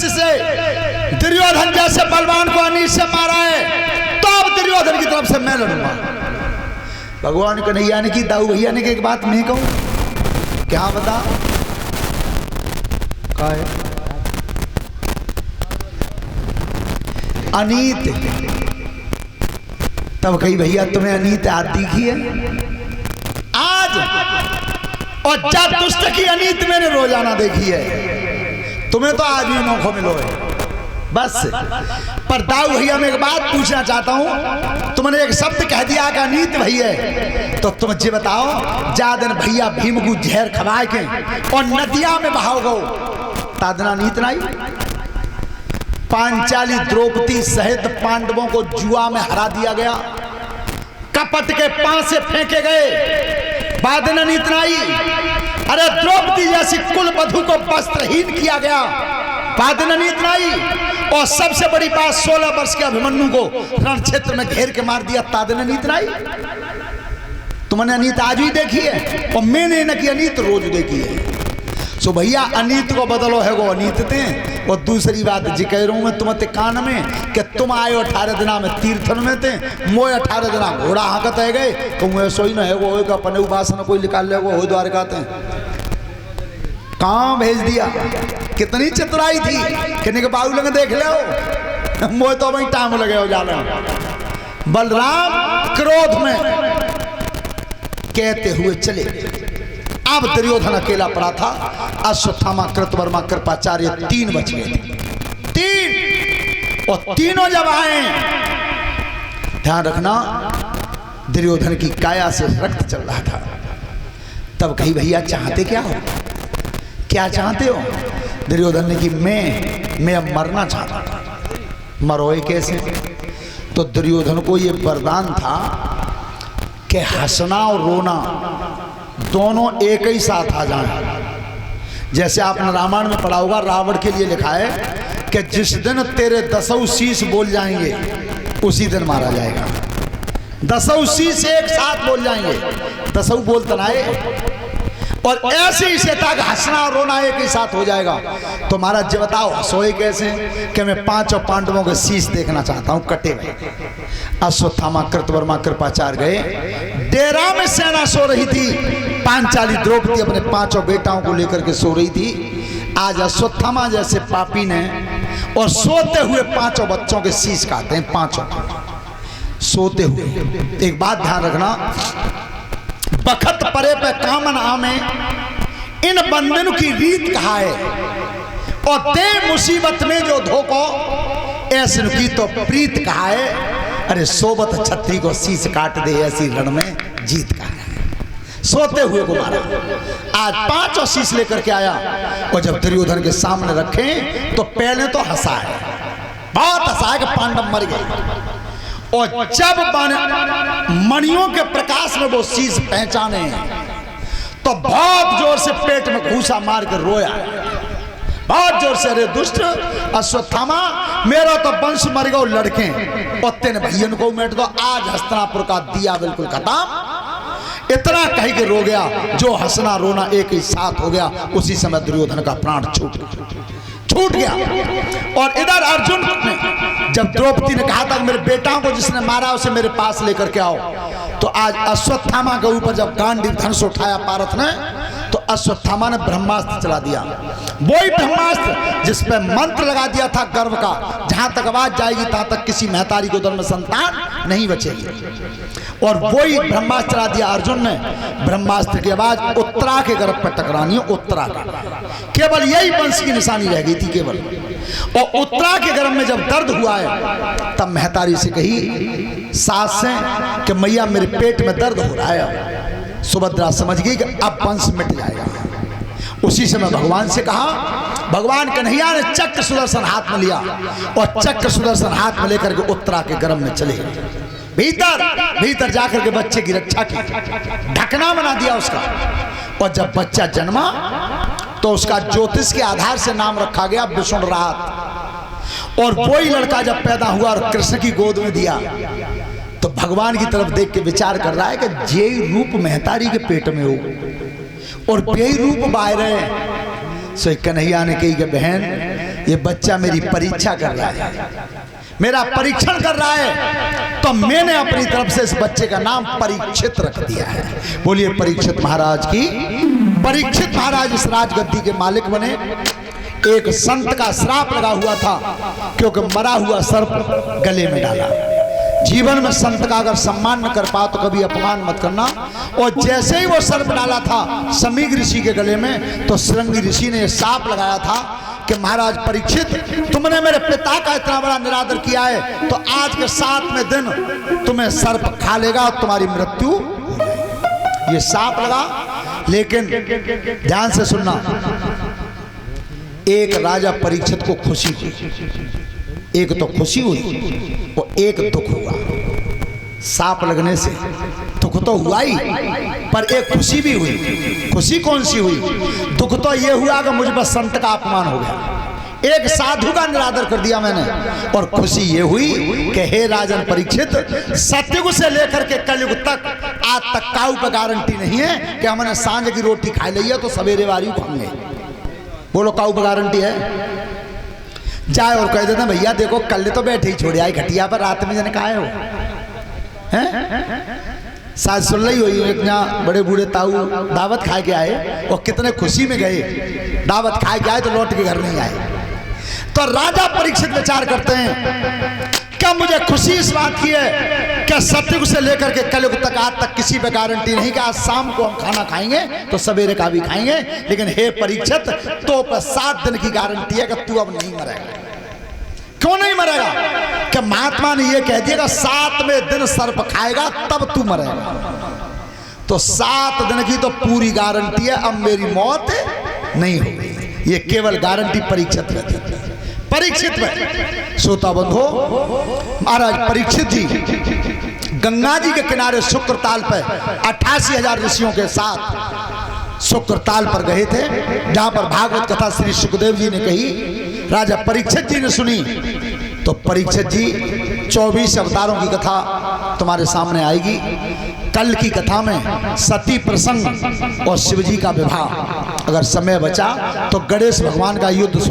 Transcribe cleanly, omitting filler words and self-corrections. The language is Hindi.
दृष्टि से दुर्योधन जैसे बलवान को अनीत से मारा है, तो अब दुर्योधन की तरफ से मैं लड़ूंगा। भगवान कन्हैया ने की, दाऊ भैया ने की एक बात मैं कहूं, क्या बता क्या है? अनीत, तब कही भैया तुम्हें अनीत आज दिखी है आज, और जब दुष्ट की अनीत मैंने रोजाना देखी है, तुम्हें तो आज भी मौका मिलो है बस। पर दाऊ भैया मैं एक बात पूछना चाहता हूं, तुमने एक शब्द कह दिया कि अनीत भैया, तो तुम जी बताओ, जा दिन भैया भीम को जहर खवा के और नदिया में बहाव गो, तादना नीत नहीं? पांचाली द्रौपदी सहित पांडवों को जुआ में हरा दिया गया, कपट के पांव से फेंके गए, बादना नीत नहीं? अरे द्रौपदी जैसी कुल वधु को वस्त्रहीन किया गया, बादना नीत नहीं? और सबसे बड़ी बात 16 वर्ष के अभिमन्यु को रण क्षेत्र में घेर के मार दिया, तादना नीत नहीं? तुमने अनीत आज ही देखी है, और मैंने न की अनीत रोज देखी है। सो भैया अनीत को बदलो है वो अनीत थे। और दूसरी बात जी कह रहा हूं मैं तुम्हें कान में कि तुम आए 18 दिना में तीर्थन में थे, मोए 18 दिना घोड़ा हाकत है गए, तो मुझे सोई न है वो होगा अपने उपासन कोई निकाल ले वो द्वारका थे, कहाँ भेज दिया? कितनी चतुराई थी, कहने के बाबू लगे देख लो, मोए तो वही टाइम लगे हो जा रहे। बलराम क्रोध में कहते हुए चले। अब दुर्योधन अकेला पड़ा था, अश्वत्थामा, कृतवर्मा, कृपाचार्य 3 बच गए थे, 3, और तीनों जब आए, ध्यान रखना दुर्योधन की काया से रक्त चल रहा था। तब कही भैया चाहते क्या हो, क्या चाहते हो? दुर्योधन ने कि मैं अब मरना चाहता था। मरोए कैसे? तो दुर्योधन को ये वरदान था कि हंसना और रोना दोनों एक ही साथ आ जाएं। जैसे आपने रामायण में पढ़ा होगा, रावण के लिए लिखा है कि जिस दिन तेरे 10 शीश बोल जाएंगे उसी दिन मारा जाएगा। 10 शीश एक साथ बोल जाएंगे, 10 बोलते ना है, और ऐसे ही से तक हंसना और रोना एक ही साथ हो जाएगा। तो महाराज जी बताओ हंसोए कैसे? कि मैं 5 पांडवों के शीश देखना चाहता हूं कटे हुए। अश्वत्थामा, कृतवर्मा, कृपाचार्य गए, डेरा में सेना सो रही थी, पांचाली द्रौपदी अपने 5 बेटाओं को लेकर के सो रही थी। आज अश्वत्थामा जैसे पापी ने और सोते हुए 5 बच्चों के शीश काटे हैं, 5 सोते हुए। एक बात ध्यान रखना, बखत परे पे कामन आमे, इन बंधन की रीत कहा है, और ते मुसीबत में जो धोखो ऐसे की तो प्रीत कहा है। अरे सोबत छत्री को शीश काट दे ऐसी रण में जीत कहा है। सोते हुए को मारा, आज 5 शीश लेकर के आया, और जब दुर्योधन के सामने रखे तो पहले तो हंसा है, बहुत हंसा है कि पांडव मर गए, और जब मणियों के प्रकाश में वो शीश पहचाने तो बहुत जोर से पेट में घूसा मार कर रोया, बहुत जोर से। अरे दुष्ट अश्वत्थामा, मेरा तो वंश मर गो लड़के, और तेने भैयन को मेट दो, आज हस्तिनापुर का दिया बिल्कुल खत्म। इतना कह के रो गया, जो हंसना रोना एक ही साथ हो गया। उसी समय दुर्योधन का प्राण छूट गया। और इधर अर्जुन ने जब द्रौपदी ने कहा था मेरे बेटाओं को जिसने मारा उसे मेरे पास लेकर के आओ, तो आज अश्वत्थामा के ऊपर जब गांडीव धनुष उठाया पारथ ने, तो अश्वत्थामा ने ब्रह्मास्त्र चला दिया। वही ब्रह्मास्त्र जिस पे मंत्र लगा दिया था गर्व का, जहां तक आवाज जाएगी तहां तक किसी महतारी को उदर में संतान नहीं बचेगी। और वही ब्रह्मास्त्र चला दिया अर्जुन ने। ब्रह्मास्त्र की आवाज उत्तरा के गर्भ पर टकरानी है, उत्तरा केवल यही वंश की निशानी रह गई थी केवल। और उत्तरा के गर्भ में जब दर्द हुआ है, तब महतारी से कही सास से कि मैया मेरे पेट में दर्द हो रहा है। सुभद्रा समझ गई कि अब वंश मिट जाएगा। उसी समय भगवान से कहा, भगवान कन्हैया ने चक्र सुदर्शन हाथ में लिया, और चक्र सुदर्शन हाथ में लेकर के उत्तरा के गर्भ में चले भीतर जाकर के बच्चे की रक्षा की, ढकना बना दिया उसका। और जब बच्चा जन्मा तो उसका ज्योतिष के आधार से नाम रखा गया विष्णुरात। और वही लड़का जब पैदा हुआ और कृष्ण की गोद में दिया, तो भगवान की तरफ देख के विचार कर रहा है कि जे रूप महतारी के पेट में हो और बेही रूप बाहर है। सो कन्हैया ने कही कि बहन ये बच्चा मेरी परीक्षा कर रहा है, मेरा परीक्षण कर रहा है, तो मैंने अपनी तरफ से इस बच्चे का नाम परीक्षित रख दिया है। बोलिए परीक्षित महाराज की। परीक्षित महाराज इस राजगद्दी के मालिक बने। एक संत का श्राप लगा हुआ था, क्योंकि मरा हुआ सर्प गले में डाला। जीवन में संत का अगर सम्मान न कर पाओ तो कभी अपमान मत करना। और जैसे ही वो सर्प डाला था समीग ऋषि के गले में, तो श्रृंगी ऋषि ने साप लगाया था कि महाराज परीक्षित, तुमने मेरे पिता का इतना बड़ा निरादर किया है, तो आज के 7वें दिन तुम्हें सर्प खा लेगा और तुम्हारी मृत्यु। ये साप लगा। लेकिन ध्यान से सुनना, एक राजा परीक्षित को खुशी हुई, एक तो खुशी हुई और एक दुख हुआ। सांप लगने से दुख तो हुआ ही, पर एक खुशी भी हुई। खुशी कौन सी हुई? दुख तो ये हुआ कि मुझ पर संत का अपमान हो गया, एक साधु का निरादर कर दिया मैंने। और खुशी ये हुई कि हे राजन परीक्षित, सतयुग से लेकर के कलयुग तक आज तक काऊ पर गारंटी नहीं है कि हमने सांझ की रोटी खा ली है तो सवेरे वारी खाएंगे। बोलो काऊ पर गारंटी है? जाए और कह देते भैया देखो कल तो बैठे ही छोड़े आई घटिया पर, रात में जने कहा हो शायद सुन रही हुई। एक यहाँ बड़े बूढ़े ताऊ दावत खा के आए और कितने खुशी में गए, दावत खा के आए तो लौट के घर नहीं आए। तो राजा परीक्षित विचार करते हैं, क्या मुझे खुशी इस बात की है क्या सतयुग से लेकर के कलयुग तक आज तक किसी पे गारंटी नहीं कि आज शाम को हम खाना खाएंगे तो सवेरे का भी खाएंगे, लेकिन हे परीक्षित तो 7 दिन की गारंटी है कि तू अब नहीं मरेगा। क्यों नहीं मरेगा? कि महात्मा ने ये कह दिया कि 7वें दिन सर्प खाएगा तब तू मरेगा। तो 7 दिन की तो पूरी गारंटी है, अब मेरी मौत नहीं होगी। ये केवल गारंटी परीक्षित में थी। परीक्षित में श्रोता बंधो, महाराज परीक्षित जी गंगा जी के किनारे शुक्रताल पर 88,000 ऋषियों के साथ शुक्रताल पर गए थे, जहां पर भागवत कथा श्री सुखदेव जी ने कही, राजा परीक्षित जी ने सुनी। तो परीक्षित जी 24 अवतारों की कथा तुम्हारे सामने आएगी। कल की कथा में सती प्रसंग और शिवजी का विवाह, अगर समय बचा तो गणेश भगवान का युद्ध